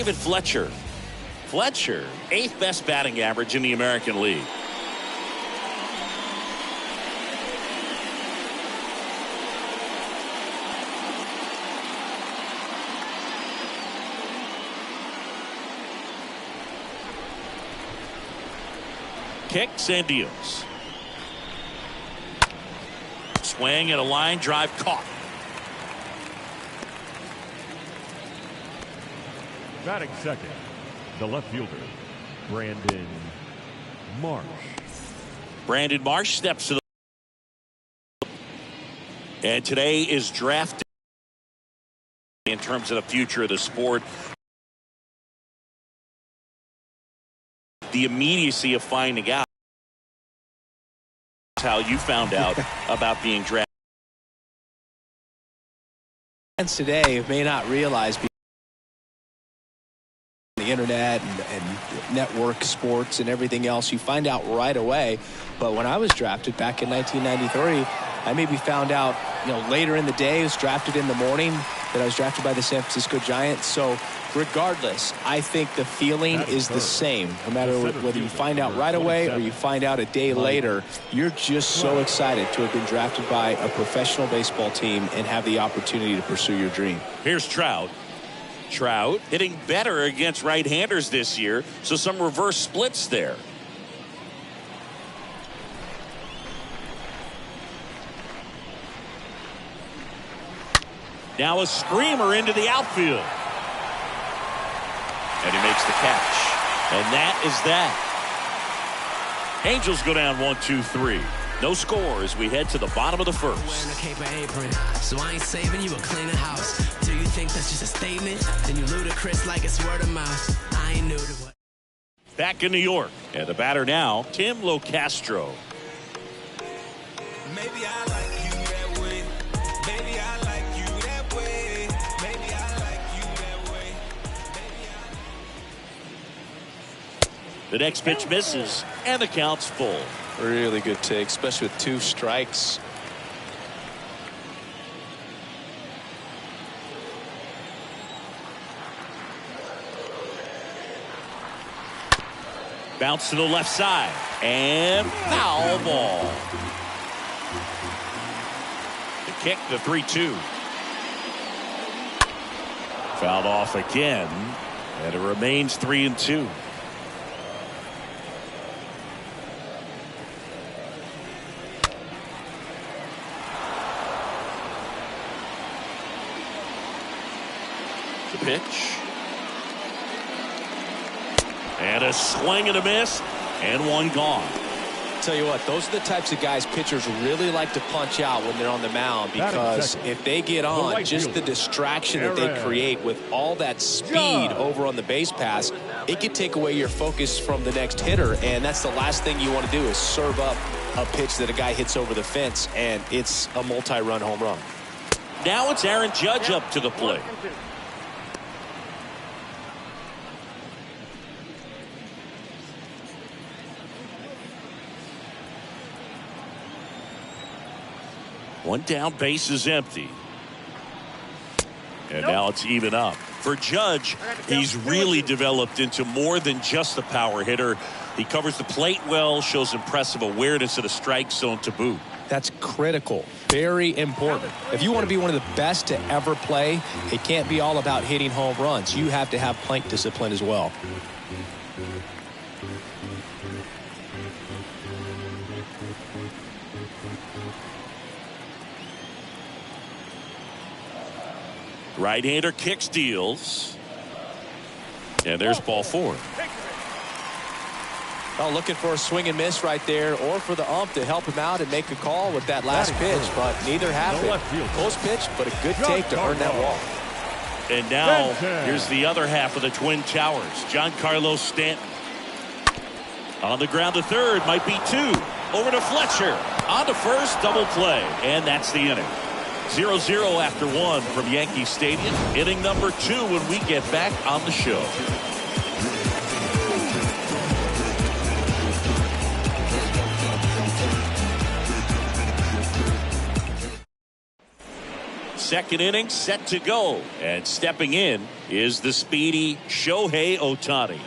David Fletcher. Fletcher, 8th best batting average in the American League. Kicks and deals. Swing and a line drive caught. Batting second, the left fielder, Brandon Marsh. Brandon Marsh steps to the. And today is draft day in terms of the future of the sport. The immediacy of finding out how you found out about being drafted. Fans today may not realize the internet and network sports and everything else, you find out right away. But when I was drafted back in 1993, I maybe found out, later in the day. I was drafted in the morning that I was drafted by the San Francisco Giants. So regardless, I think the feeling is the same. No matter whether you find out right away or you find out a day later, you're just so excited to have been drafted by a professional baseball team and have the opportunity to pursue your dream. Here's Trout. Trout hitting better against right-handers this year, so some reverse splits there. Now a screamer into the outfield. And he makes the catch. And that is that. Angels go down 1-2-3. No score as we head to the bottom of the first. So I ain't saving you a cleaner house. Do you think that's just a statement? Then you ludicrous like it's word of mouth. I ain't new to what. Back in New York. And the batter now, Tim Locastro. Maybe I like you that way. Maybe I like you that way. Maybe I like you that way. The next pitch misses, and the count's full. Really good take, especially with 2 strikes. Bounce to the left side, and foul ball. The kick, the 3-2. Fouled off again, and it remains 3-2. The pitch. And a swing and a miss, and one gone. Tell you what, those are the types of guys pitchers really like to punch out when they're on the mound, because if they get on, just the distraction that they create with all that speed over on the base pass, it could take away your focus from the next hitter, and that's the last thing you want to do is serve up a pitch that a guy hits over the fence, and it's a multi-run home run. Now it's Aaron Judge up to the plate. One down, base is empty. And now it's even up. For Judge, he's really developed into more than just a power hitter. He covers the plate well, shows impressive awareness of the strike zone to boot. That's critical. Very important. If you want to be one of the best to ever play, it can't be all about hitting home runs. You have to have plate discipline as well. Right-hander kicks, deals. And there's ball 4. Oh, looking for a swing and miss right there, or for the ump to help him out and make a call with that last pitch, but neither happened. Close pitch, but a good take to earn that walk. And now here's the other half of the Twin Towers. Giancarlo Stanton. On the ground to third, might be 2. Over to Fletcher. On to first, double play. And that's the inning. 0-0 after 1 from Yankee Stadium. Inning number 2 when we get back on the show. second inning set to go. And stepping in is the speedy Shohei Ohtani.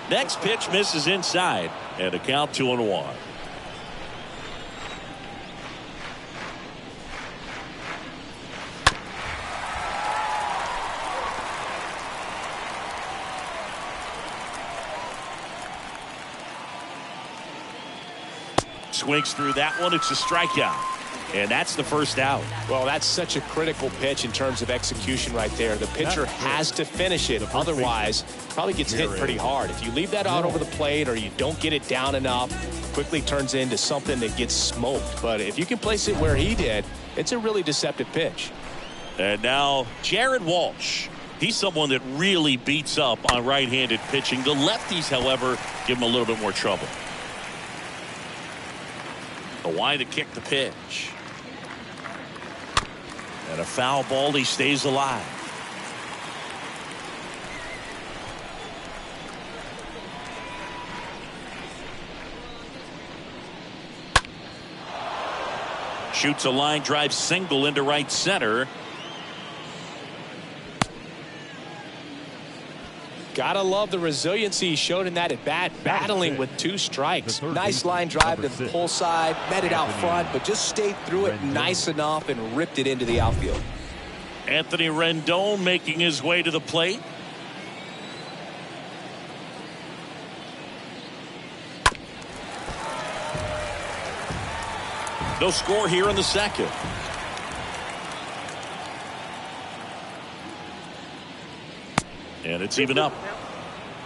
Next pitch misses inside, and a count 2-1. Swings through that one. It's a strikeout. And that's the first out. Well, that's such a critical pitch in terms of execution right there. The pitcher has to finish it. Otherwise, probably gets hit pretty hard. If you leave that out over the plate or you don't get it down enough, quickly turns into something that gets smoked. But if you can place it where he did, it's a really deceptive pitch. And now Jared Walsh. He's someone that really beats up on right-handed pitching. The lefties, however, give him a little bit more trouble. Why to kick the pitch. And a foul ball. He stays alive. Shoots a line drive single into right center. Gotta love the resiliency he showed in that at bat, battling with 2 strikes. Nice line drive to the pull side, met it out front, but just stayed through it nice enough and ripped it into the outfield. Anthony Rendon making his way to the plate. No score here in the second. And it's even up.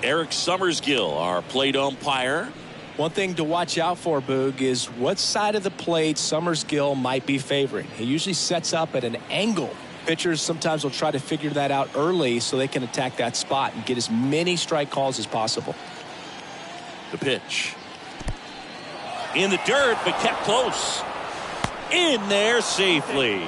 Eric Summersgill, our plate umpire. One thing to watch out for, Boog, is what side of the plate Summersgill might be favoring. He usually sets up at an angle. Pitchers sometimes will try to figure that out early so they can attack that spot and get as many strike calls as possible. The pitch. In the dirt, but kept close. In there safely.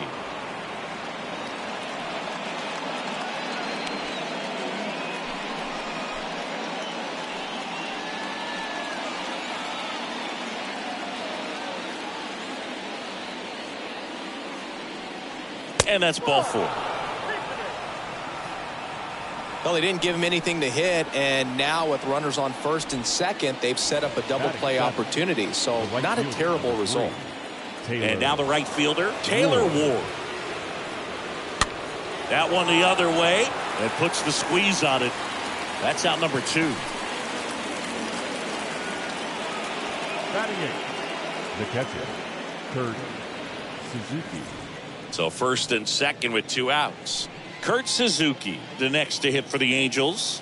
And that's ball 4. Well, they didn't give him anything to hit, and now with runners on first and second, they've set up a double play opportunity. So not a terrible result. And now the right fielder, Taylor Ward. That one the other way and puts the squeeze on it. That's out number 2. Batting 8, the catcher, Kurt Suzuki. So first and second with 2 outs. Kurt Suzuki, the next to hit for the Angels.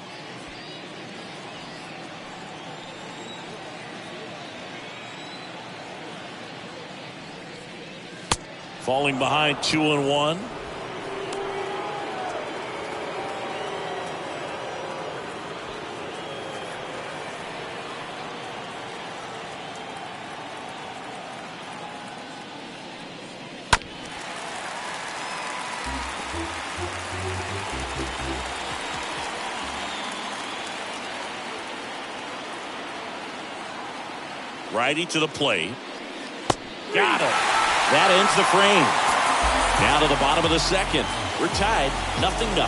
Falling behind 2-1. Righty to the plate. Got it. That ends the frame. Down to the bottom of the second. We're tied. 0-0.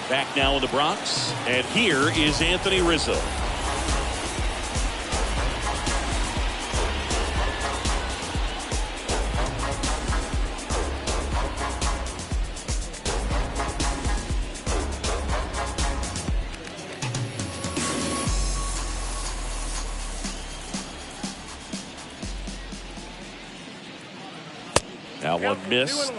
Back now in the Bronx, and here is Anthony Rizzo. Now one missed.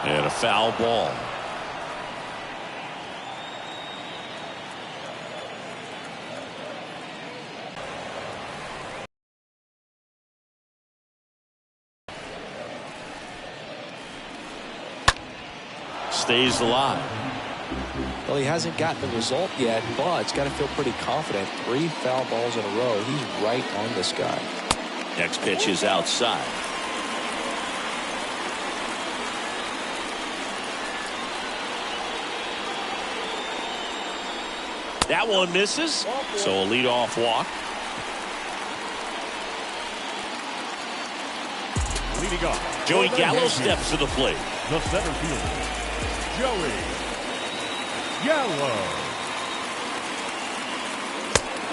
And a foul ball. stays alive. Well, he hasn't gotten the result yet, but he's got to feel pretty confident. 3 foul balls in a row. He's right on this guy. Next pitch is outside. That one misses, so a leadoff walk. Leading off, Joey Gallo steps to the plate. the center fielder, Joey Gallo.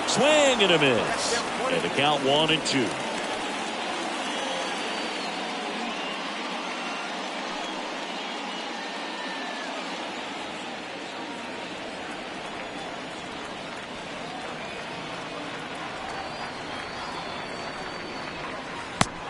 Swing and a miss. And the count 1-2.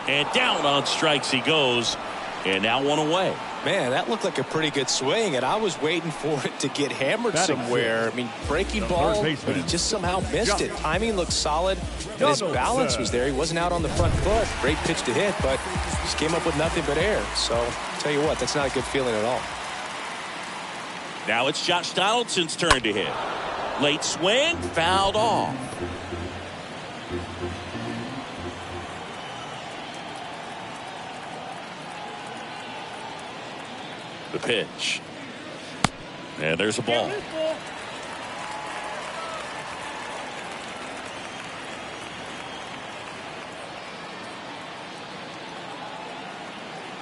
And down on strikes he goes. And now 1 away. Man, that looked like a pretty good swing, and I was waiting for it to get hammered somewhere. I mean, breaking ball, but he just somehow missed it. Timing looked solid, and his balance was there. He wasn't out on the front foot. Great pitch to hit, but just came up with nothing but air. So, tell you what, that's not a good feeling at all. Now it's Josh Donaldson's turn to hit. Late swing, fouled off. The pitch. And there's a ball.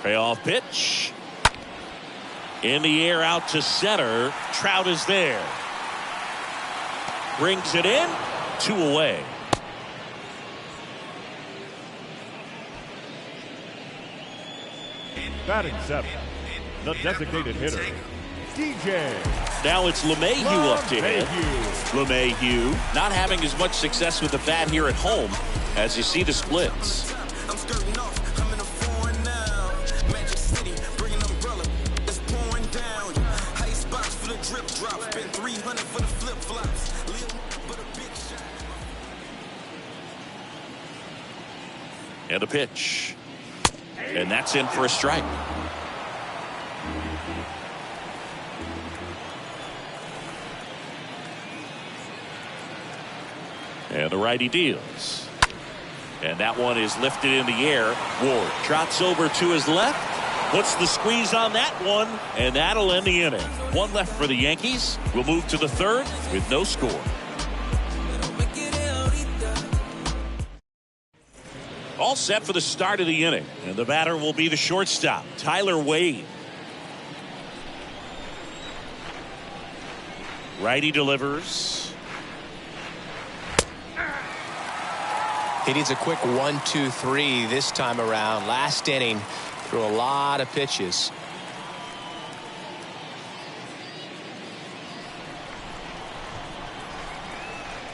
Payoff pitch. In the air out to center. Trout is there. Brings it in. 2 away. Batting 7th, the designated hitter, DJ. Now it's LeMahieu up to hit. LeMahieu not having as much success with the bat here at home as you see the splits. I'm skirting off, I'm in a foreign now. Magic City, bring an umbrella, it's pouring down. Ice box for the drip drop, spend 300 for the flip flops. Little but a big shot. And a pitch. And that's in for a strike. And the righty deals. And that one is lifted in the air. Ward trots over to his left. Puts the squeeze on that one. And that'll end the inning. 1 left for the Yankees. We'll move to the 3rd with no score. All set for the start of the inning. And the batter will be the shortstop, Tyler Wade. Righty delivers. He needs a quick 1-2-3 this time around. Last inning, threw a lot of pitches.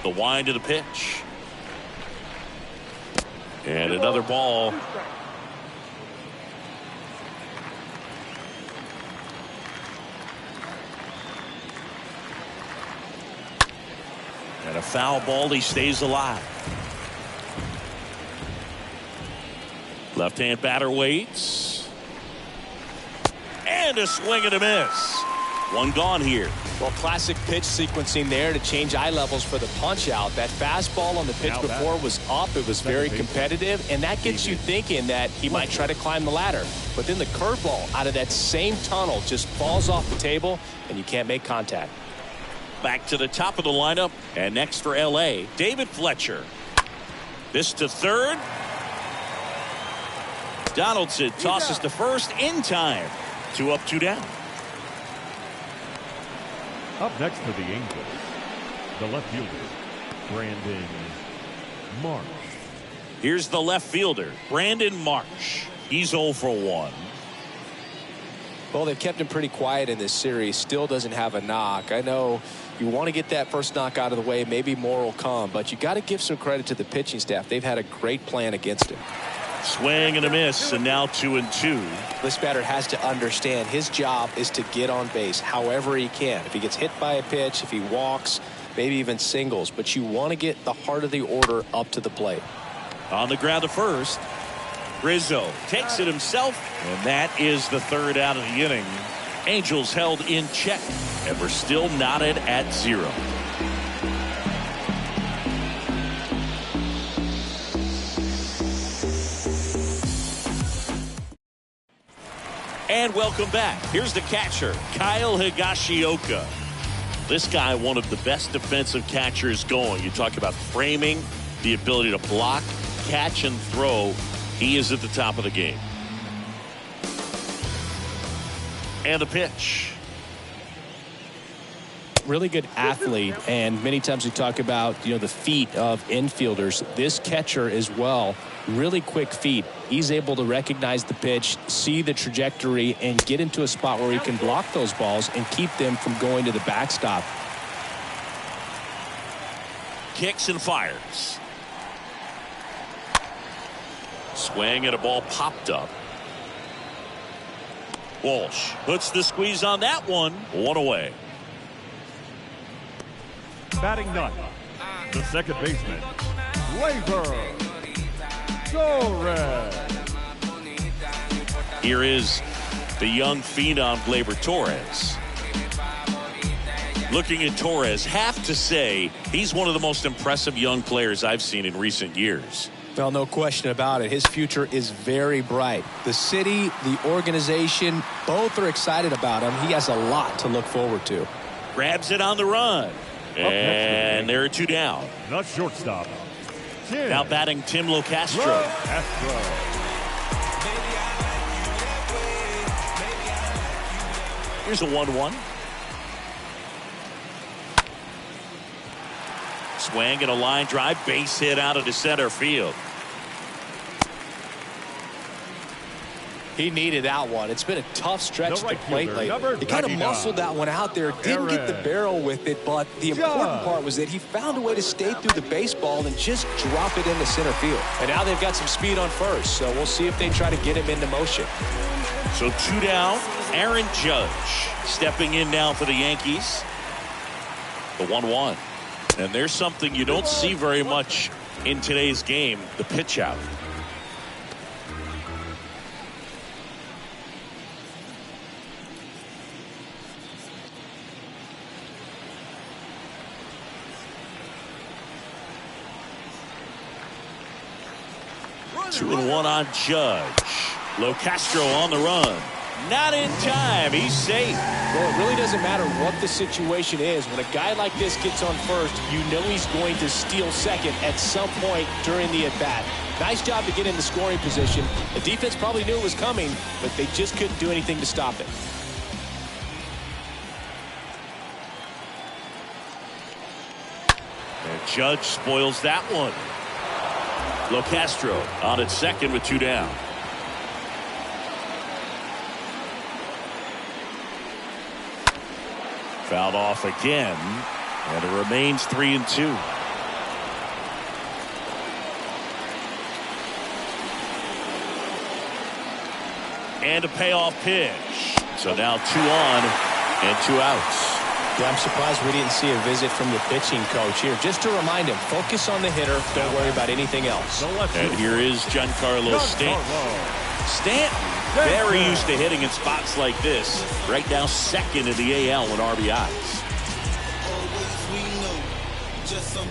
The wind of the pitch. And another ball. And a foul ball. He stays alive. Left-hand batter waits. And a swing and a miss. 1 gone here. Well, classic pitch sequencing there to change eye levels for the punch out. That fastball on the pitch before was up. It was very competitive, and that gets you thinking that he might try to climb the ladder. But then the curveball out of that same tunnel just falls off the table, and you can't make contact. Back to the top of the lineup, and next for L.A., David Fletcher. This to 3rd. Donaldson tosses to 1st in time. 2 up, 2 down. Up next for the Angels, the left fielder, Brandon Marsh. Here's the left fielder, Brandon Marsh. He's 0 for 1. Well, they've kept him pretty quiet in this series. Still doesn't have a knock. I know you want to get that first knock out of the way. Maybe more will come, but you got to give some credit to the pitching staff. They've had a great plan against him. Swing and a miss, and now 2-2. This batter has to understand his job is to get on base however he can. If he gets hit by a pitch, if he walks, maybe even singles, but you want to get the heart of the order up to the plate. On the ground to 1st. Rizzo takes it himself, and that is the 3rd out of the inning Angels held in check, and we're still knotted at 0. And welcome back. Here's the catcher, Kyle Higashioka. This guy, one of the best defensive catchers going. You talk about framing, the ability to block, catch, and throw. He is at the top of the game. And the pitch. Really good athlete, and many times we talk about the feet of infielders. This catcher as well, really quick feet. He's able to recognize the pitch, see the trajectory, and get into a spot where he can block those balls and keep them from going to the backstop. Kicks and fires. Swing and a ball popped up. Walsh puts the squeeze on that one. 1 away. Batting ninth, the second baseman, Labor Torres. Here is the young phenom, Gleyber Torres. Looking at Torres, have to say he's one of the most impressive young players I've seen in recent years. Well, no question about it. His future is very bright. The city, the organization, both are excited about him. He has a lot to look forward to. Grabs it on the run. And there are 2 down. The shortstop, Now batting Tim Locastro. Here's a 1-1. Swing and a line drive, base hit out of the center field. He needed that one. It's been a tough stretch The right to plate fielder, lately. He kind of 99. muscled that one out there. Didn't get the barrel with it, but the important part was that he found a way to stay through the baseball and just drop it into center field. And now they've got some speed on first, so we'll see if they try to get him into motion. So 2 down. Aaron Judge stepping in now for the Yankees. The 1-1. And there's something you don't see very much in today's game, the pitch out. Two and 1 on Judge. Locastro on the run. Not in time. He's safe. Well, it really doesn't matter what the situation is. When a guy like this gets on first, you know he's going to steal second at some point during the at-bat. Nice job to get in the scoring position. The defense probably knew it was coming, but they just couldn't do anything to stop it. And Judge spoils that one. Locastro on at second with 2 down. Fouled off again, and it remains 3-2. And a payoff pitch. So now 2 on and 2 outs. Yeah, I'm surprised we didn't see a visit from the pitching coach here. Just to remind him, focus on the hitter. Don't worry about anything else. And here is Giancarlo Stanton. Stanton, very used to hitting in spots like this. Right now, second in the AL in RBIs. Always we know. Just some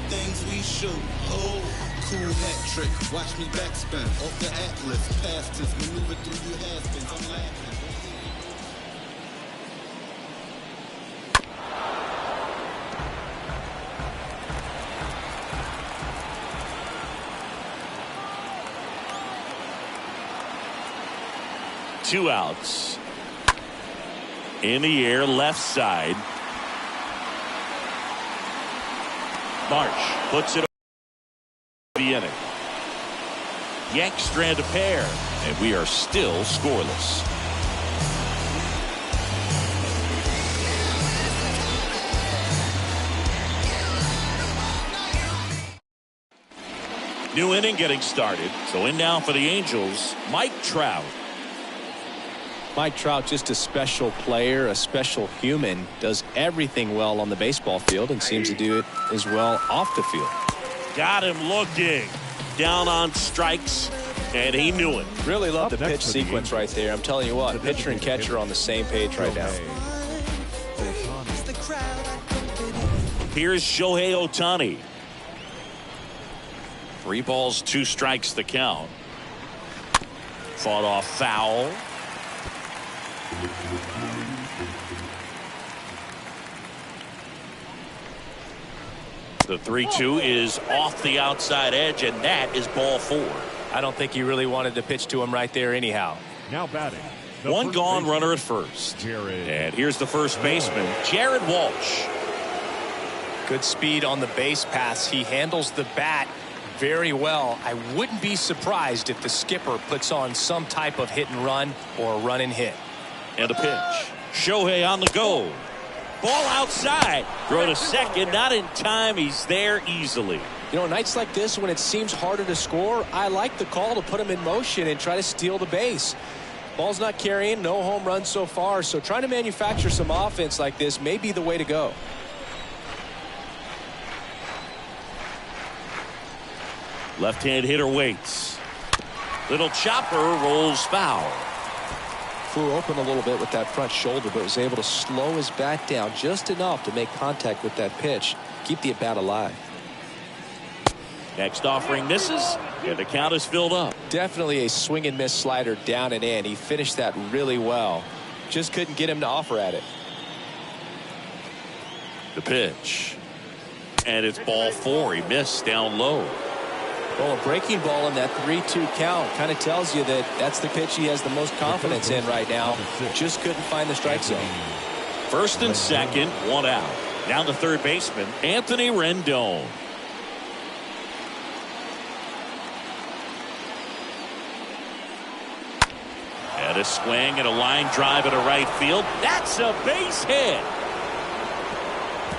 things we show. Oh, cool hat trick. Watch me backspin. Off the Atlas. Past this. Maneuver through you has-beens. I'm laughing. 2 outs. In the air, left side. Marsh puts it over the inning. Yanks strand a pair, and we are still scoreless. New inning getting started. So in now for the Angels, Mike Trout. Mike Trout, just a special player, a special human, does everything well on the baseball field and seems to do it as well off the field. Got him looking. Down on strikes. And he knew it. Really love the Up next pitch for the sequence right there. I'm telling you what, pitcher and catcher on the same page right now. Here's Shohei Ohtani. 3 balls, 2 strikes the count. Fought off foul. The 3-2 is off the outside edge, and that is ball 4. I don't think he really wanted to pitch to him right there anyhow. Now batting. One gone, runner at first. Jared. And here's the first baseman, Jared Walsh. Good speed on the base pass. He handles the bat very well. I wouldn't be surprised if the skipper puts on some type of hit and run or a run and hit. And a pitch. Shohei on the go. Ball outside. Throw to second. Not in time. He's there easily. You know, nights like this when it seems harder to score, I like the call to put him in motion and try to steal the base. Ball's not carrying, no home runs so far, so trying to manufacture some offense like this may be the way to go. Left-hand hitter waits. Little chopper rolls foul. Flew open a little bit with that front shoulder, but was able to slow his bat down just enough to make contact with that pitch. Keep the at-bat alive. Next offering misses, and the count is filled up. Definitely a swing and miss slider down and in. He finished that really well. Just couldn't get him to offer at it. The pitch. And it's ball 4. He missed down low. Well, a breaking ball in that 3-2 count kind of tells you that that's the pitch he has the most confidence in right now. Just couldn't find the strike zone. First and second, 1 out. Down to third baseman, Anthony Rendon. And a swing and a line drive into right field. That's a base hit.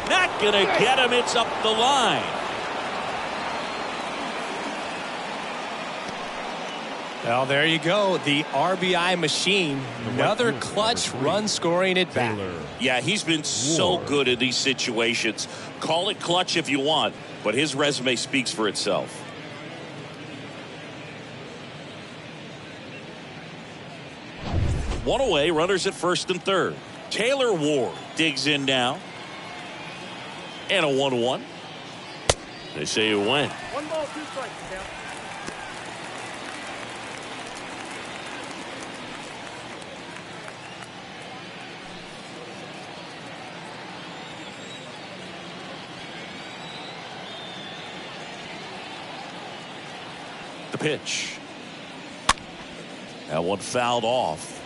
Not going to get him. It's up the line. Well, there you go. The RBI machine. Another clutch run scoring at bat. Yeah, he's been so good in these situations. Call it clutch if you want, but his resume speaks for itself. One away, runners at first and third. Taylor Ward digs in now. And a 1-1. They say it went. 1 ball, 2 strikes, count. The pitch. That one fouled off.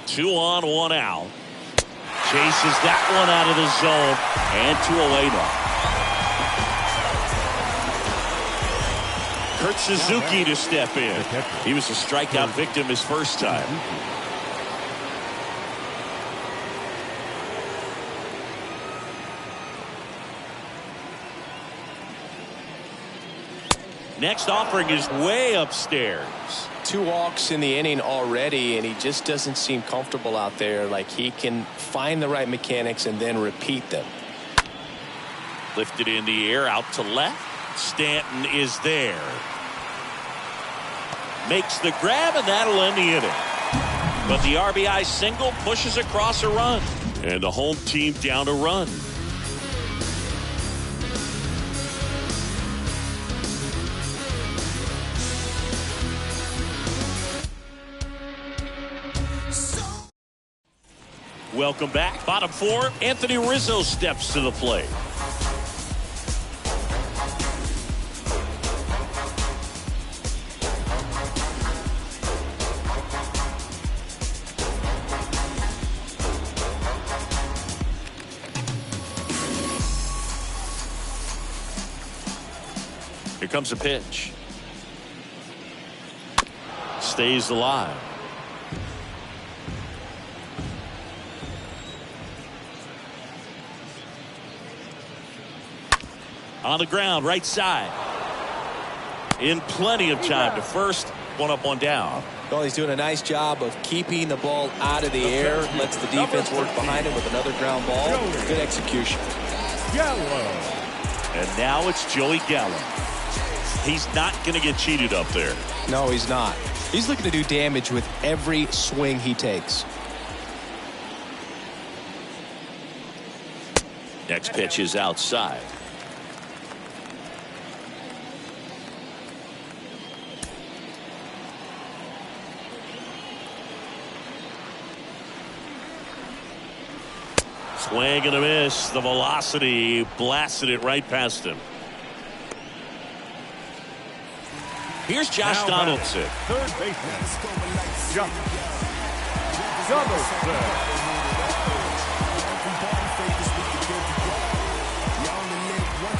Two on, 1 out. Chases that one out of the zone. And 2 away now. Kurt Suzuki to step in. He was a strikeout victim his first time. Next offering is way upstairs. 2 walks in the inning already, and he just doesn't seem comfortable out there. Like he can find the right mechanics and then repeat them. Lifted in the air out to left. Stanton is there. Makes the grab, and that'll end the inning. But the RBI single pushes across a run. And the home team down a run. Welcome back. Bottom 4, Anthony Rizzo steps to the plate. Here comes a pitch. Stays alive. On the ground, right side. In plenty of time to first, one up, one down. Well, he's doing a nice job of keeping the ball out of the air. Lets the defense work behind him with another ground ball. Good execution. Gallo. And now it's Joey Gallo. He's not going to get cheated up there. No, he's not. He's looking to do damage with every swing he takes. Next pitch is outside. Swing and a miss. The velocity blasted it right past him. Here's Josh Donaldson. Third baseman. Josh Donaldson.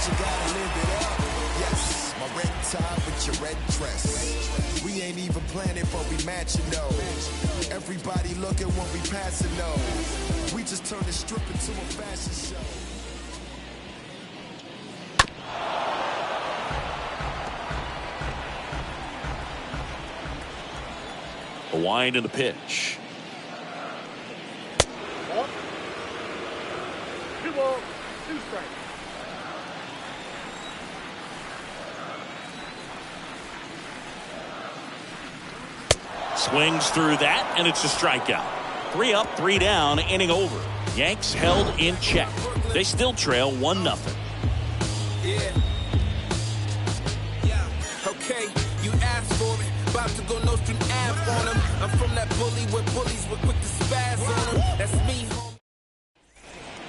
You gotta live it up. Yes, my red tie with your red dress. We ain't even planning, but we matching though. Everybody looking when we passing though. We just turned the strip into a fashion show. A wind in the pitch. 2 balls, 2 strikes. Swings through that, and it's a strikeout. 3 up, 3 down, inning over. Yanks held in check. They still trail 1-0. Yeah. Okay, you asked for it. About to go no stream ab on him. I'm from that bully where bullies were quick to spaz on him. That's me, home.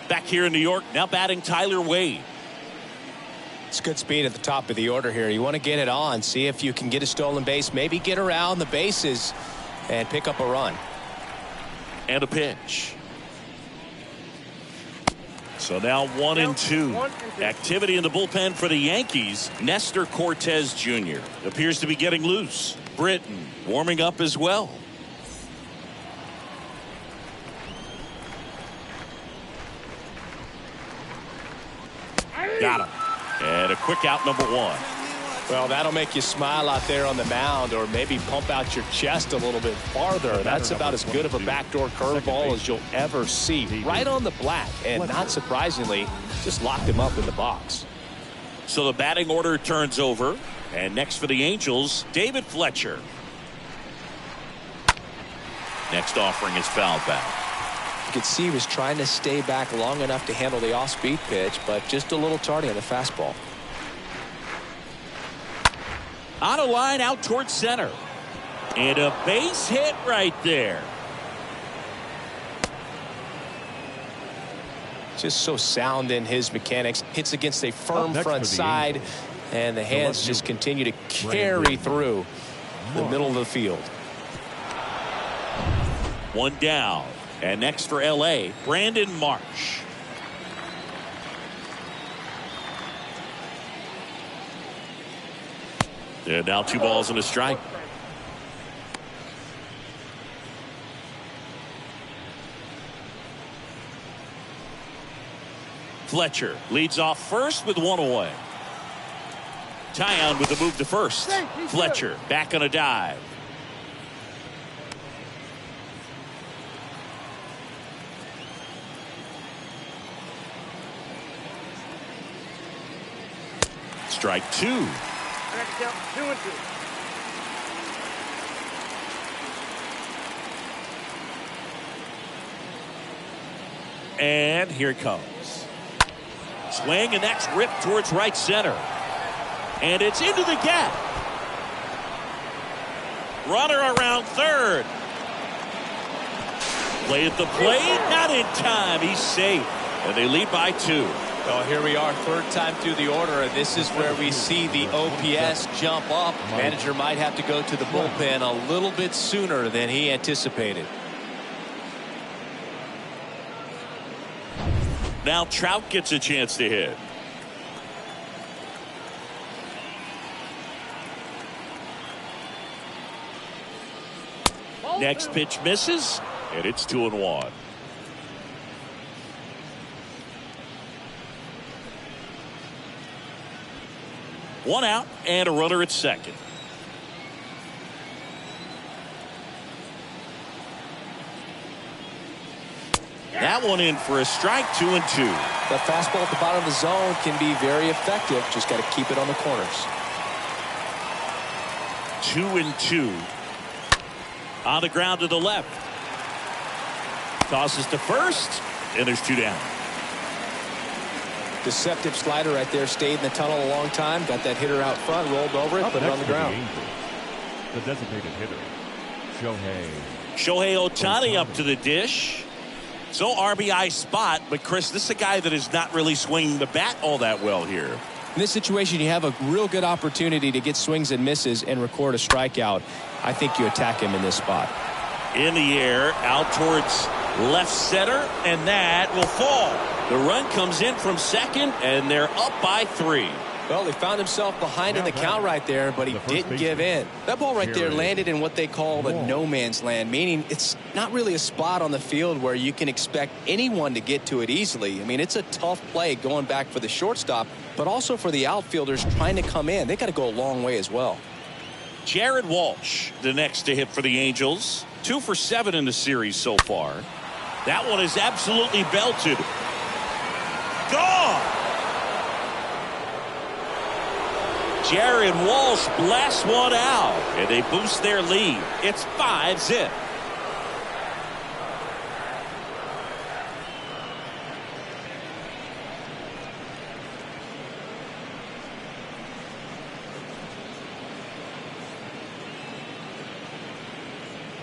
Back here in New York, now batting Tyler Wade. It's good speed at the top of the order here. You want to get it on, see if you can get a stolen base, maybe get around the bases and pick up a run. And a pitch. So now 1-2. Activity in the bullpen for the Yankees. Nestor Cortez Jr. appears to be getting loose. Britton warming up as well. Got him. And a quick out, number 1. Well, that'll make you smile out there on the mound, or maybe pump out your chest a little bit farther. That's about as good of a backdoor curveball as you'll ever see. Right on the black, and not surprisingly, just locked him up in the box. So the batting order turns over, and next for the Angels, David Fletcher. Next offering is fouled back. You could see he was trying to stay back long enough to handle the off-speed pitch, but just a little tardy on the fastball. On a line out towards center. And a base hit right there. Just so sound in his mechanics. Hits against a firm front side, and the hands just continue to carry through the middle of the field. 1 down. And next for L.A., Brandon Marsh. And now 2 balls and a strike. Fletcher leads off first with 1 away. Tyon with the move to first. Fletcher back on a dive. Strike 2. 2-2. And here it comes. Swing, and that's ripped towards right center. And it's into the gap. Runner around third. Play at the plate, not in time. He's safe. And they lead by 2. Well, here we are, 3rd time through the order, and this is where we see the OPS jump up. Manager might have to go to the bullpen a little bit sooner than he anticipated. Now Trout gets a chance to hit. Next pitch misses, and it's 2-1. One out and a runner at second. That one in for a strike, 2-2. The fastball at the bottom of the zone can be very effective. Just got to keep it on the corners. 2-2. On the ground to the left. Tosses to first, and there's 2 down. Deceptive slider right there. Stayed in the tunnel a long time. Got that hitter out front, rolled over it, put it on the ground. The designated hitter, Shohei Ohtani up to the dish. So RBI spot, but Chris, this is a guy that is not really swinging the bat all that well here. In this situation, you have a real good opportunity to get swings and misses and record a strikeout. I think you attack him in this spot. In the air, out towards left center, and that will fall. The run comes in from second, and they're up by 3. Well, he found himself behind in the count right there, but he didn't give in. That ball right there landed in what they call the no man's land, meaning it's not really a spot on the field where you can expect anyone to get to it easily. I mean, it's a tough play going back for the shortstop, but also for the outfielders trying to come in. They got to go a long way as well. Jared Walsh, the next to hit for the Angels. 2 for 7 in the series so far. That one is absolutely belted. Gone! Jared Walsh blasts one out, and they boost their lead. It's 5-0.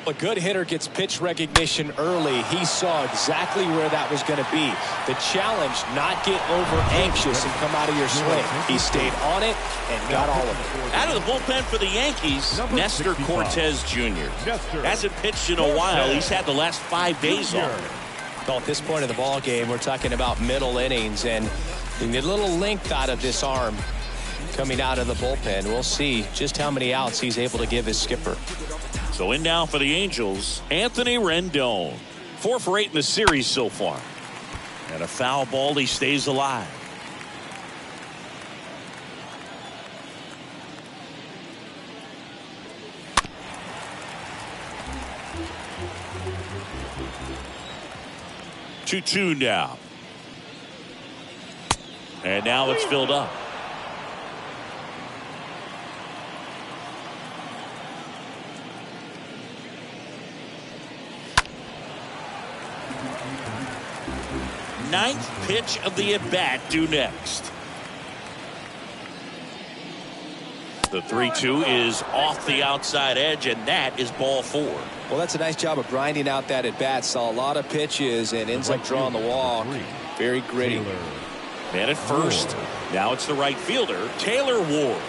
A good hitter gets pitch recognition early. He saw exactly where that was going to be. The challenge, not get over anxious and come out of your swing. He stayed on it and got all of it. Out of the bullpen for the Yankees, Nestor Cortez Jr. Hasn't pitched in a while. He's had the last 5 days off. Well, at this point of the ball game, we're talking about middle innings, and you get a little length out of this arm coming out of the bullpen. We'll see just how many outs he's able to give his skipper. So in now for the Angels, Anthony Rendon. 4 for 8 in the series so far. And a foul ball, he stays alive. Two now. And now it's filled up. Ninth pitch of the at-bat due next. The 3-2 is off the outside edge, and that is ball 4. Well, that's a nice job of grinding out that at-bat. Saw a lot of pitches and ends up drawing the walk. Very gritty. Man at first. Now it's the right fielder, Taylor Ward.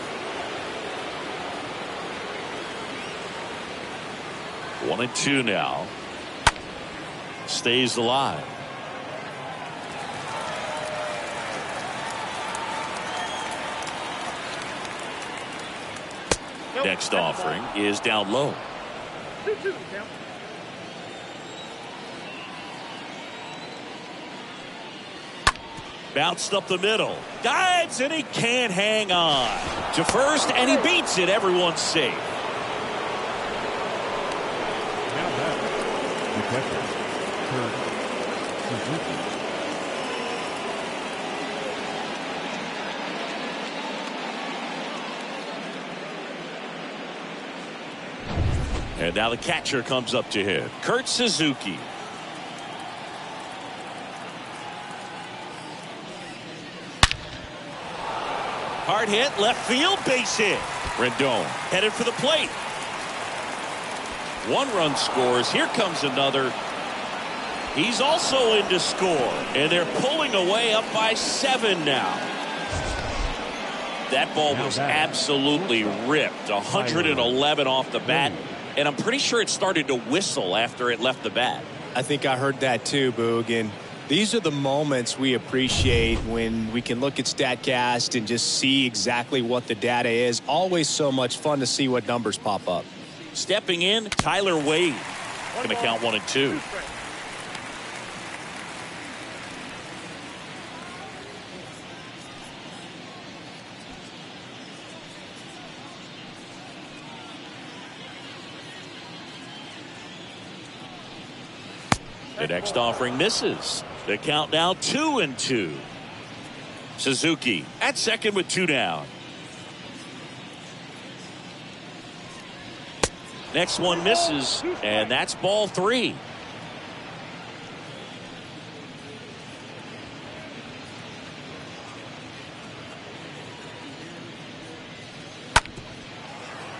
1-2 now. Stays alive. Next offering is down low. Bounced up the middle. Dives, and he can't hang on. To first, and he beats it. Everyone's safe. Now that the catcher, Suzuki. And now the catcher comes up to him. Kurt Suzuki. Hard hit, left field, base hit. Rendon headed for the plate. 1 run scores. Here comes another. He's also in to score. And they're pulling away up by 7 now. That ball was absolutely ripped. 111 off the bat. And I'm pretty sure it started to whistle after it left the bat. I think I heard that too, Boog. And these are the moments we appreciate when we can look at StatCast and just see exactly what the data is. Always so much fun to see what numbers pop up. Stepping in, Tyler Wade. Going to count 1 and 2. The next offering misses. The count now 2-2. Suzuki at second with 2 down. Next one misses, and that's ball 3.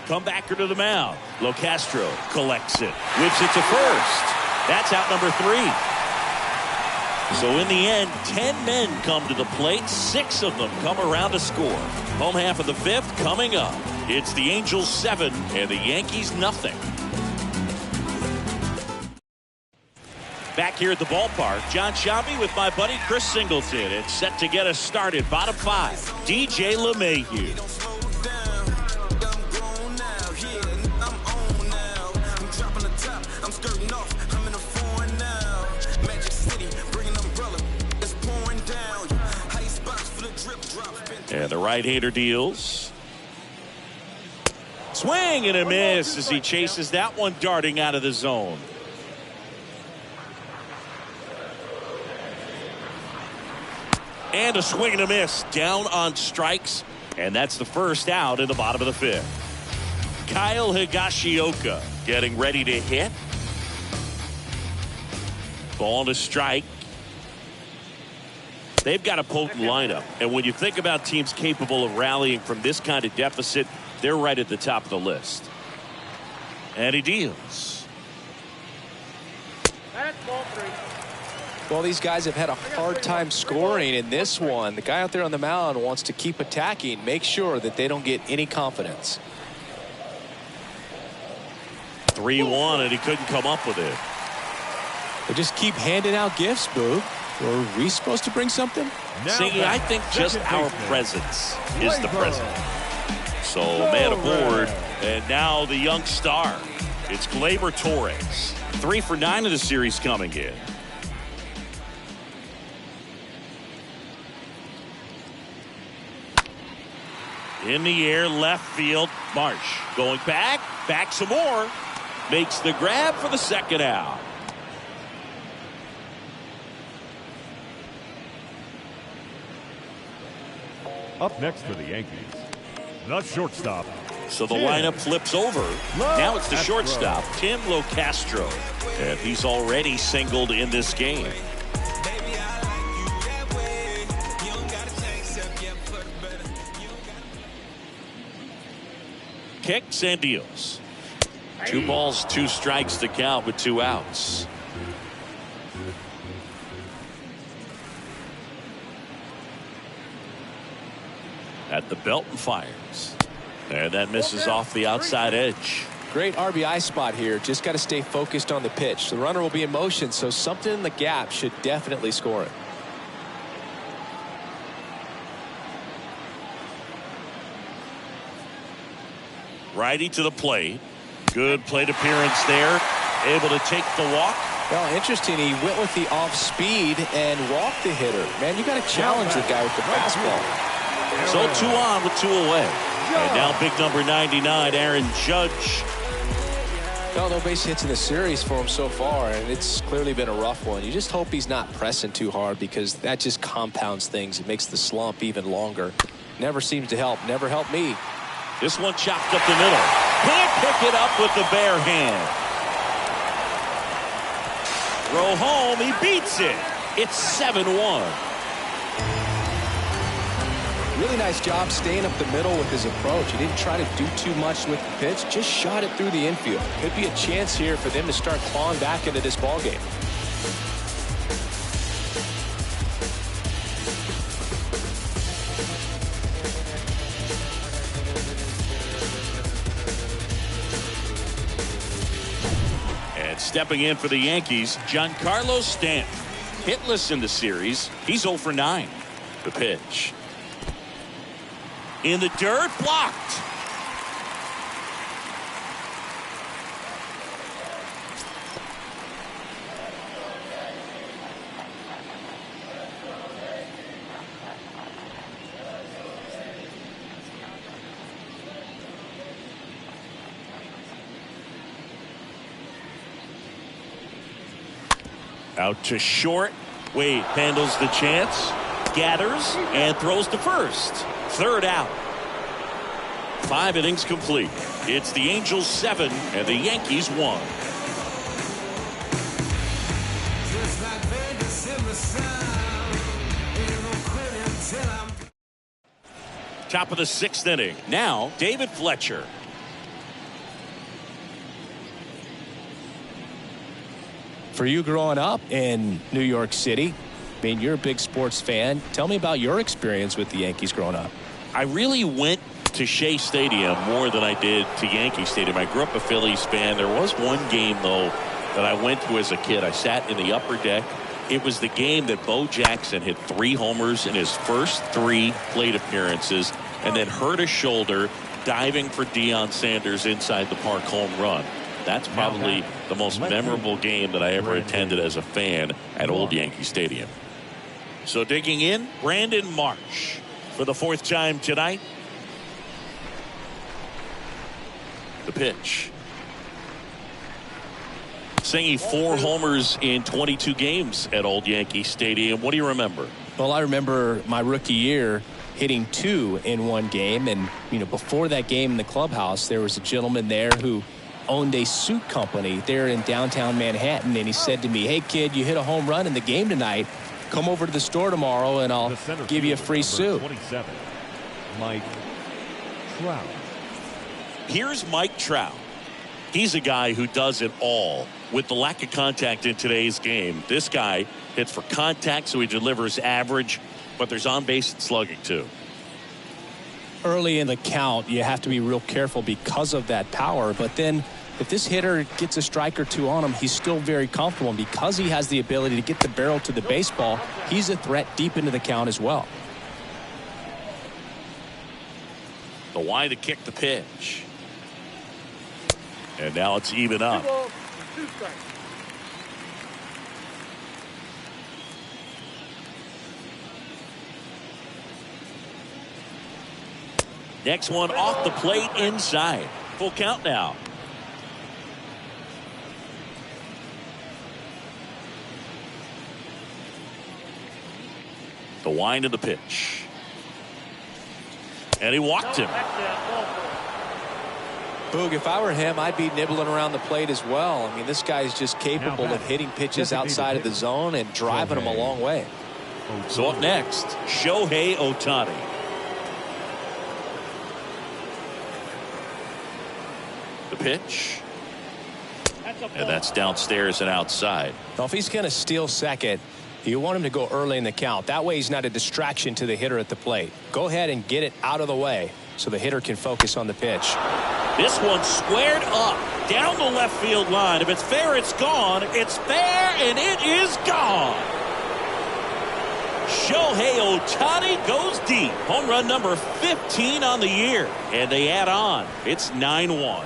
Comebacker to the mound. Locastro collects it. Whips it to first. That's out number 3. So in the end, 10 men come to the plate. 6 of them come around to score. Home half of the 5th coming up. It's the Angels 7 and the Yankees nothing. Back here at the ballpark, John Shabby with my buddy Chris Singleton. It's set to get us started. Bottom 5, DJ LeMahieu. And the right-hander deals. Swing and a miss as he chases that one darting out of the zone. And a swing and a miss down on strikes. And that's the first out in the bottom of the 5th. Kyle Higashioka getting ready to hit. Ball to strike. They've got a potent lineup. And when you think about teams capable of rallying from this kind of deficit, they're right at the top of the list. And he deals. That's ball 3. Well, these guys have had a hard time scoring in this one. The guy out there on the mound wants to keep attacking, make sure that they don't get any confidence. 3-1, and he couldn't come up with it. They just keep handing out gifts, Boo. Were we supposed to bring something? Singy, I think just our presence is the present. So man aboard, and now the young star. It's Gleyber Torres. 3 for 9 of the series coming in. In the air, left field. Marsh going back some more. Makes the grab for the second out. Up next for the Yankees, the shortstop. So the lineup flips over. Now it's the shortstop, Tim Locastro. And he's already singled in this game. Kicks and deals. 2 balls, 2 strikes to count with 2 outs. At the belt and fires. And that misses off the outside edge. Great RBI spot here. Just got to stay focused on the pitch. The runner will be in motion, so something in the gap should definitely score it. Righty to the plate. Good plate appearance there. Able to take the walk. Well, interesting. He went with the off speed and walked the hitter. Man, you got to challenge the guy with the fastball. So 2 on with 2 away. And now big number 99, Aaron Judge. Well, no base hits in the series for him so far, and it's clearly been a rough one. You just hope he's not pressing too hard, because that just compounds things. It makes the slump even longer. Never seems to help. Never helped me. This one chopped up the middle. Can't pick it up with the bare hand. Throw home. He beats it. It's 7-1. Really nice job staying up the middle with his approach. He didn't try to do too much with the pitch. Just shot it through the infield. Could be a chance here for them to start clawing back into this ballgame. And stepping in for the Yankees, Giancarlo Stanton. Hitless in the series. He's 0 for 9. The pitch. In the dirt, blocked. Out to short. Wade handles the chance, gathers, and throws to first. Third out. 5 innings complete. It's the Angels 7 and the Yankees 1. Top of the 6th inning. Now, David Fletcher. For you growing up in New York City, I mean, you're a big sports fan. Tell me about your experience with the Yankees growing up. I really went to Shea Stadium more than I did to Yankee Stadium. I grew up a Phillies fan. There was one game, though, that I went to as a kid. I sat in the upper deck. It was the game that Bo Jackson hit 3 homers in his first 3 plate appearances and then hurt a shoulder diving for Deion Sanders inside the park home run. That's probably the most memorable game that I ever attended as a fan at Old Yankee Stadium. So digging in, Brandon Marsh for the 4th time tonight. The pitch. Singing 4 homers in 22 games at Old Yankee Stadium. What do you remember? Well, I remember my rookie year hitting 2 in one game. And, before that game in the clubhouse, there was a gentleman there who owned a suit company there in downtown Manhattan. And he said to me, "Hey, kid, you hit a home run in the game tonight. Come over to the store tomorrow and I'll give you a free suit." 27, Mike Trout. Here's Mike Trout. He's a guy who does it all. With the lack of contact in today's game, this guy hits for contact, so he delivers average, but there's on-base slugging too. Early in the count, you have to be real careful because of that power. But then if this hitter gets a strike or 2 on him, he's still very comfortable. And because he has the ability to get the barrel to the baseball, he's a threat deep into the count as well. The Y to kick the pitch. And now it's even up. Next one off the plate inside. Full count now. The wind of the pitch. And he walked him. Boog, if I were him, I'd be nibbling around the plate as well. I mean, this guy's just capable of hitting pitches outside of the zone and driving them a long way. So up next, Shohei Ohtani. The pitch. And that's downstairs and outside. Now, if he's going to steal second, you want him to go early in the count. That way he's not a distraction to the hitter at the plate. Go ahead and get it out of the way so the hitter can focus on the pitch. This one squared up down the left field line. If it's fair, it's gone. It's fair, and it is gone. Shohei Ohtani goes deep. Home run number 15 on the year. And they add on. It's 9-1.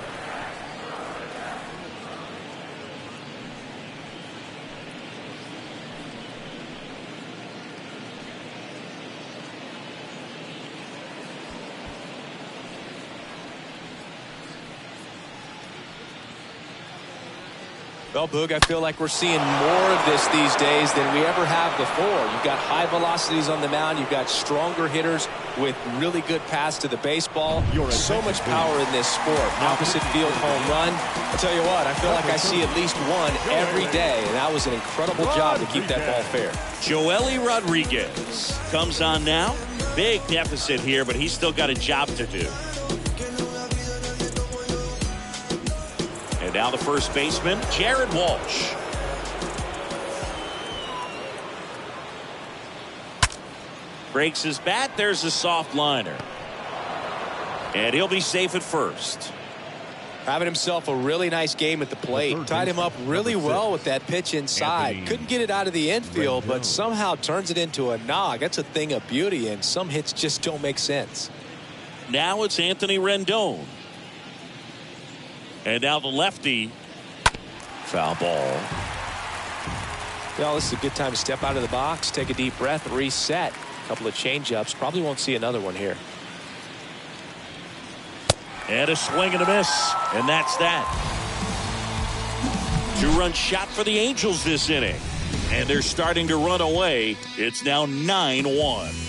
Well, Boog, I feel like we're seeing more of this these days than we ever have before. You've got high velocities on the mound. You've got stronger hitters with really good pass to the baseball. So much power in this sport. Opposite field home run. I'll tell you what, I feel like I see at least one every day, and that was an incredible job to keep that ball fair. Joely Rodriguez comes on now. Big deficit here, but he's still got a job to do. And now the first baseman, Jared Walsh. Breaks his bat. There's a soft liner. And he'll be safe at first. Having himself a really nice game at the plate. Tied him up really well with that pitch inside. Couldn't get it out of the infield, but somehow turns it into a nog. That's a thing of beauty, and some hits just don't make sense. Now it's Anthony Rendon. And now the lefty. Foul ball. Well, this is a good time to step out of the box, take a deep breath, reset. A couple of changeups. Probably won't see another one here. And a swing and a miss. And that's that. 2-run shot for the Angels this inning. And they're starting to run away. It's now 9-1.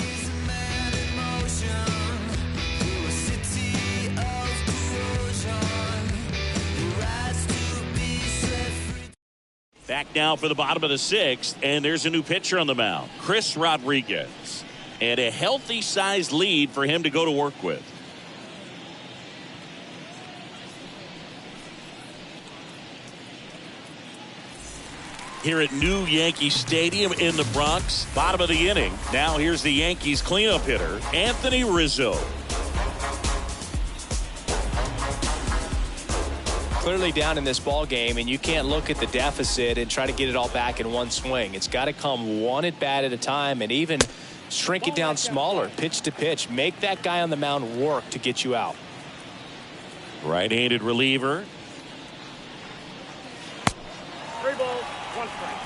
Back now for the bottom of the sixth, and there's a new pitcher on the mound, Chris Rodriguez. And a healthy-sized lead for him to go to work with. Here at New Yankee Stadium in the Bronx, bottom of the inning. Now here's the Yankees cleanup hitter, Anthony Rizzo. Clearly down in this ball game, and you can't look at the deficit and try to get it all back in one swing. It's got to come one at bat at a time, and even shrink it down smaller, pitch to pitch. Make that guy on the mound work to get you out. Right-handed reliever. 3 balls, 1 strike.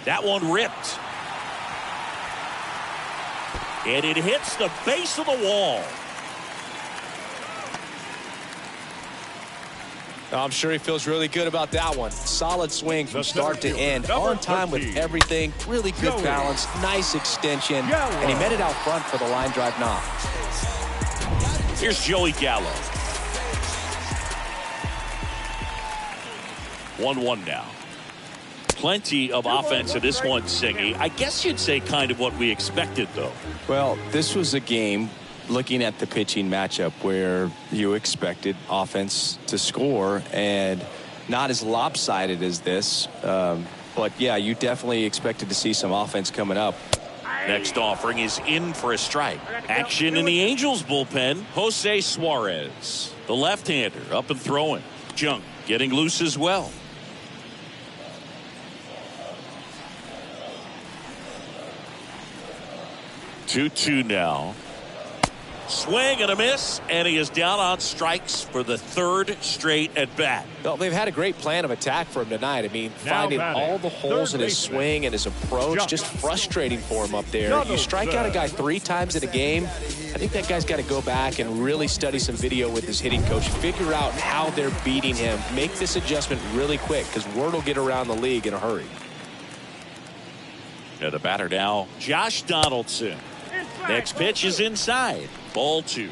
That one ripped. And it hits the base of the wall. I'm sure he feels really good about that one. Solid swing from start to end. On time with everything. Really good balance. Nice extension. And he met it out front for the line drive knock. Here's Joey Gallo. 1-1 now. Plenty of offense in this one, Singy. I guess you'd say kind of what we expected, though. Well, this was a game, looking at the pitching matchup, where you expected offense to score, and not as lopsided as this. But, yeah, you definitely expected to see some offense coming up. Next offering is in for a strike. Action in the Angels bullpen. Jose Suarez, the left-hander, up and throwing. Junk getting loose as well. 2-2 now. Swing and a miss, and he is down on strikes for the third straight at bat. Well, they've had a great plan of attack for him tonight. I mean, finding all the holes in his swing and his approach, just frustrating for him up there. You strike out a guy 3 times in a game, I think that guy's got to go back and really study some video with his hitting coach, figure out how they're beating him, make this adjustment really quick, because word will get around the league in a hurry. Yeah, the batter now, Josh Donaldson. Next pitch is inside. Ball 2.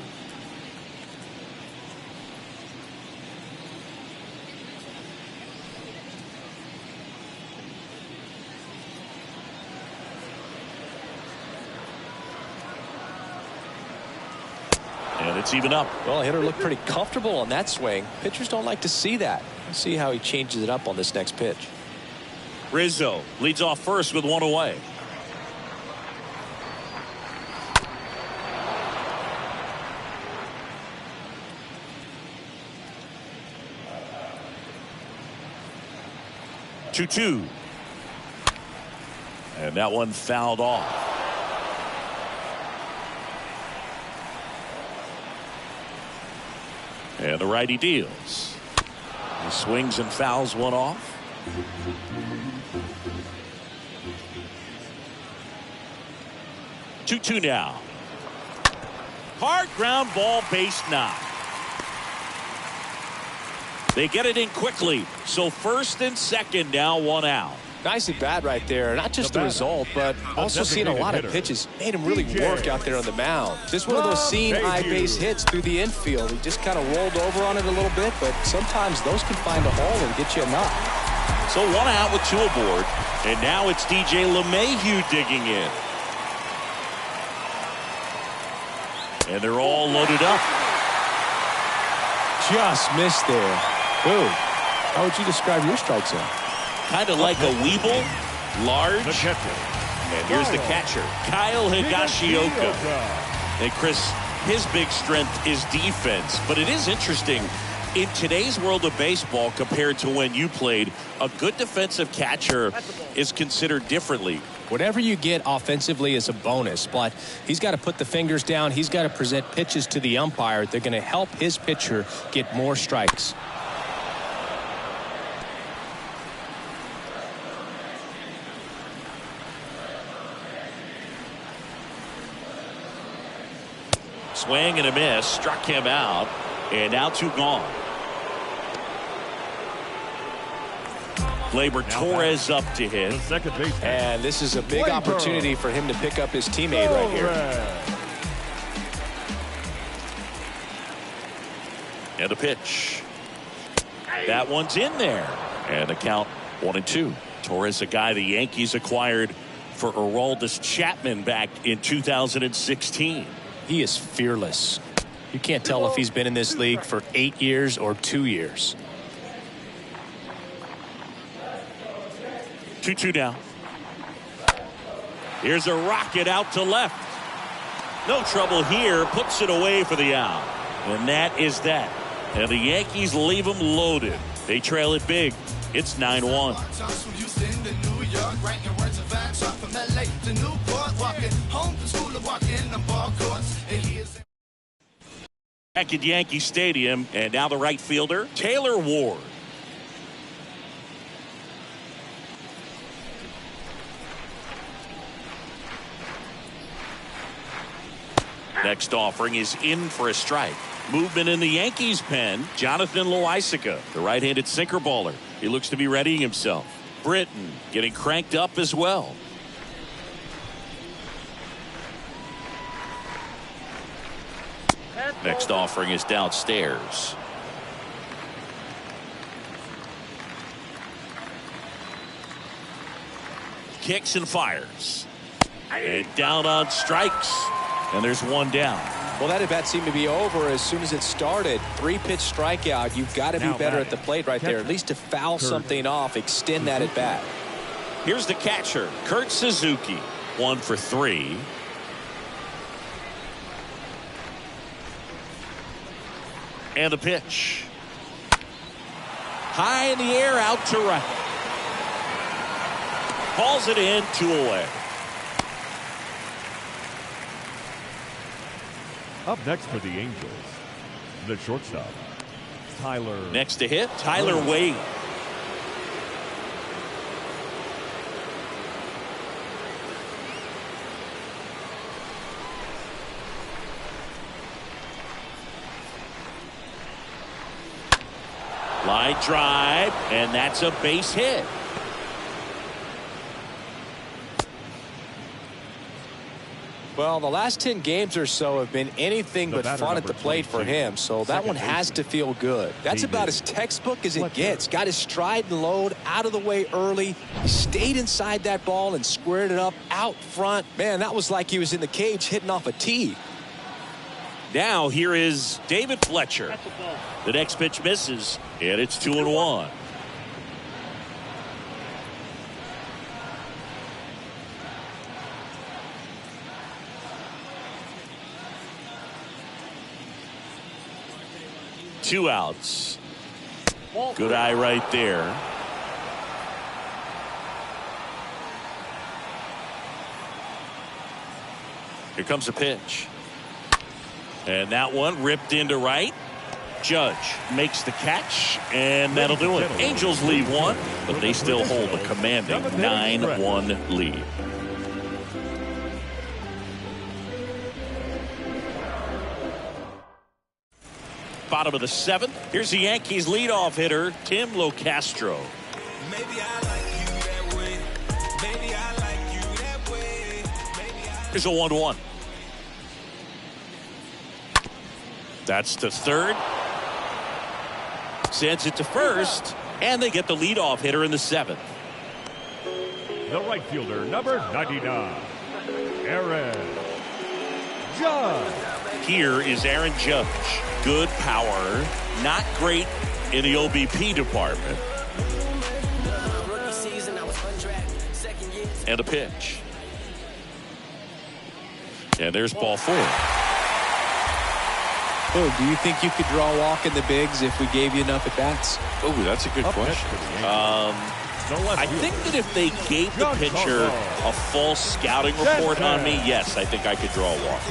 And it's even up. Well, hitter looked pretty comfortable on that swing. Pitchers don't like to see that. Let's see how he changes it up on this next pitch. Rizzo leads off first with 1 away. Two. And that one fouled off. And the righty deals. He swings and fouls one off. 2-2 now. Hard ground ball, base knock. They get it in quickly. So first and second now, 1 out. Nice at bat right there. Not just the result, but also seeing a lot of pitches. Made him really work out there on the mound. Just one of those seeing high base hits through the infield. He just kind of rolled over on it a little bit, but sometimes those can find a hole and get you a knock. So 1 out with 2 aboard. And now it's DJ LeMahieu digging in. And they're all loaded up. Just missed there. Ooh, how would you describe your strike zone? Kind of like a Weeble, large. And here's the catcher, Kyle Higashioka. And Chris, his big strength is defense. But it is interesting, in today's world of baseball compared to when you played, a good defensive catcher is considered differently. Whatever you get offensively is a bonus, but he's got to put the fingers down. He's got to present pitches to the umpire. They're going to help his pitcher get more strikes. Swing and a miss. Struck him out. And now 2 gone. Gleyber Torres up to hit. The second baseman. And this is a big Gleyber. opportunity for him to pick up his teammate right here. And a pitch. That one's in there. And the count 1-2. Torres, a guy the Yankees acquired for Aroldis Chapman back in 2016. He is fearless. You can't tell if he's been in this league for 8 years or 2 years. 2-2 now. Here's a rocket out to left. No trouble here. Puts it away for the out. And that is that. And the Yankees leave them loaded. They trail it big. It's 9-1. Back at Yankee Stadium, and now the right fielder, Taylor Ward. Next offering is in for a strike. Movement in the Yankees pen. Jonathan Loaisiga, the right-handed sinker baller. He looks to be readying himself. Britton getting cranked up as well. Next offering is downstairs. Kicks and fires. And down on strikes. And there's 1 down. Well, that at bat seemed to be over as soon as it started. 3-pitch strikeout. You've got to be better at the plate right there. At least to foul something off, extend that at bat. Here's the catcher, Kurt Suzuki. 1 for 3. And the pitch. High in the air, out to right. Calls it in, 2 away. Up next for the Angels, the shortstop, Tyler. Next to hit, Tyler Wade. Line drive, and that's a base hit. Well, the last 10 games or so have been anything but fun at the plate for him, so that one has to feel good. That's about as textbook as it gets. Got his stride and load out of the way early. He stayed inside that ball and squared it up out front. Man, that was like he was in the cage hitting off a tee. Now here is David Fletcher. The next pitch misses, and it's 2-1. Two outs. Good eye right there. Here comes a pitch. And that one ripped into right. Judge makes the catch, and that'll do it. Angels leave 1, but they still hold a commanding 9-1 lead. Bottom of the 7th. Here's the Yankees leadoff hitter, Tim Locastro. Maybe I like you that way. Maybe I like you that way. Here's a 1-1. That's to third. Sends it to first, and they get the leadoff hitter in the 7th. The right fielder, number 99, Aaron Judge. Here is Aaron Judge. Good power, not great in the OBP department. And a pitch. And there's ball 4. Oh, do you think you could draw a walk in the bigs if we gave you enough at bats? Oh, that's a good question. I think that if they gave the pitcher a false scouting report on me, yes, I think I could draw a walk.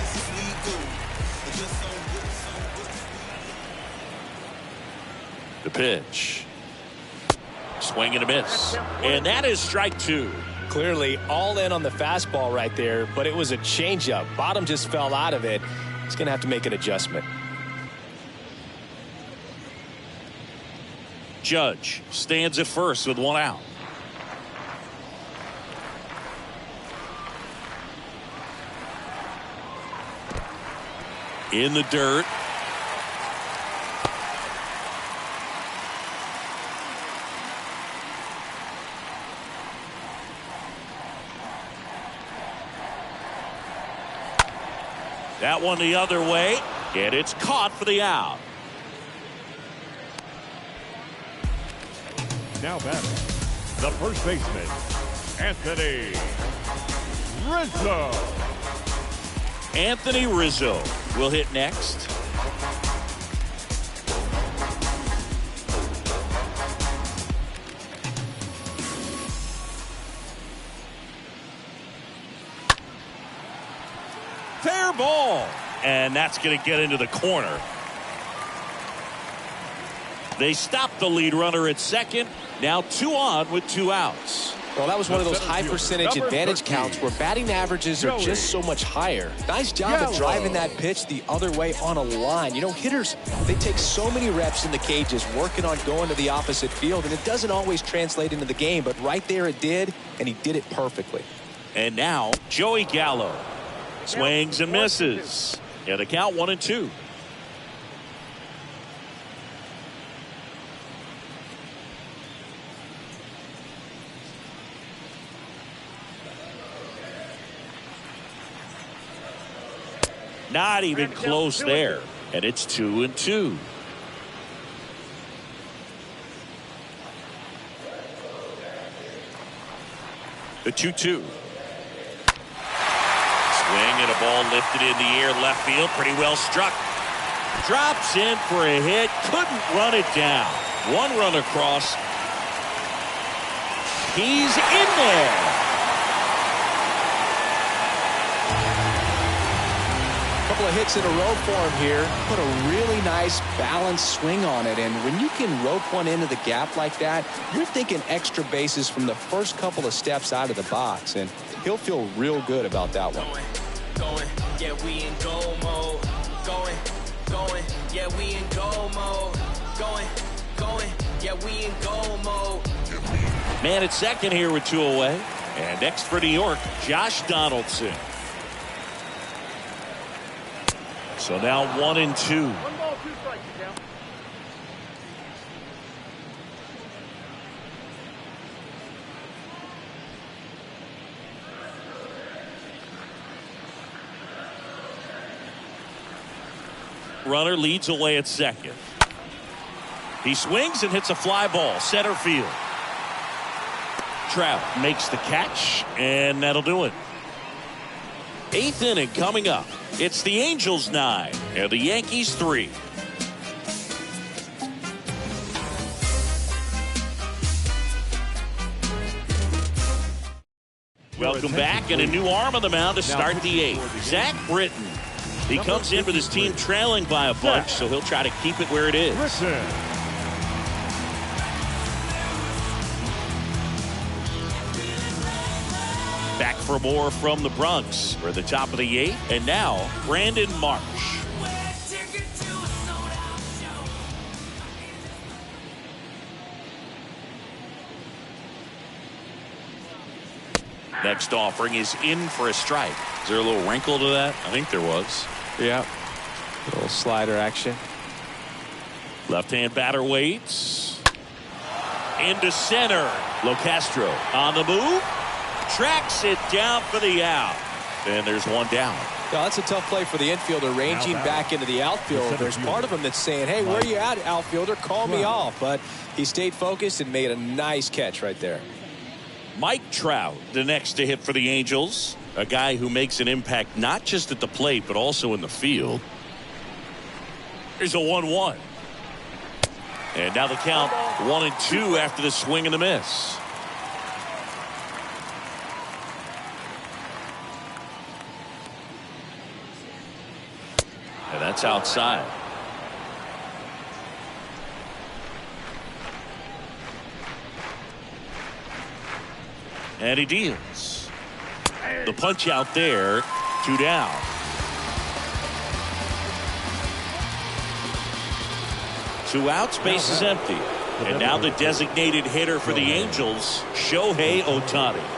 The pitch. Swing and a miss. And that is strike 2. Clearly all in on the fastball right there, but it was a changeup. Bottom just fell out of it. He's going to have to make an adjustment. Judge stands at first with one out. In the dirt. That one the other way, and it's caught for the out. Now batting, the first baseman, Anthony Rizzo. Anthony Rizzo will hit next. Fair ball. And that's going to get into the corner. They stopped the lead runner at second. Now 2 on with 2 outs. Well, that was one of those high percentage advantage counts where batting averages are just so much higher. Nice job of driving that pitch the other way on a line. You know, hitters, they take so many reps in the cages working on going to the opposite field, and it doesn't always translate into the game, but right there it did, and he did it perfectly. And now Joey Gallo swings and misses. Yeah, the count 1-2. Not even close there. And it's 2-2. The 2-2. Swing and a ball lifted in the air left field. Pretty well struck. Drops in for a hit. Couldn't run it down. 1 run across. He's in there. Couple of hits in a row for him here. Put a really nice balanced swing on it, and when you can rope one into the gap like that, you're thinking extra bases from the first couple of steps out of the box, and he'll feel real good about that one. Going, yeah, we in go mode. Going, yeah, we in go mode. Going, yeah, we in go mode. Man at second here with 2 away. And next for New York, Josh Donaldson. So now 1-2. 1 ball, 2 strikes, you count. Runner leads away at second. He swings and hits a fly ball, center field. Trout makes the catch, and that'll do it. 8th inning coming up. It's the Angels 9 and the Yankees 3. Welcome back, and a new arm on the mound to start the 8th. Zach Britton. He comes in with his team trailing by a bunch, so he'll try to keep it where it is. Back for more from the Bronx. We're at the top of the 8th, and now Brandon Marsh. Next offering is in for a strike. Is there a little wrinkle to that? I think there was. Yeah. A little slider action. Left-hand batter waits. Into center. Locastro on the move. Tracks it down for the out. And there's 1 down. Yeah, that's a tough play for the infielder, ranging back into the outfield. There's part of him that's saying, hey, where you at, outfielder? Call me off. But he stayed focused and made a nice catch right there. Mike Trout, the next to hit for the Angels. A guy who makes an impact not just at the plate, but also in the field. Here's a 1-1. And now the count 1-2 after the swing and the miss. And that's outside. And he deals. The punch out there, 2 down. 2 outs, base is empty. And now the designated hitter for the Angels, Shohei Ohtani.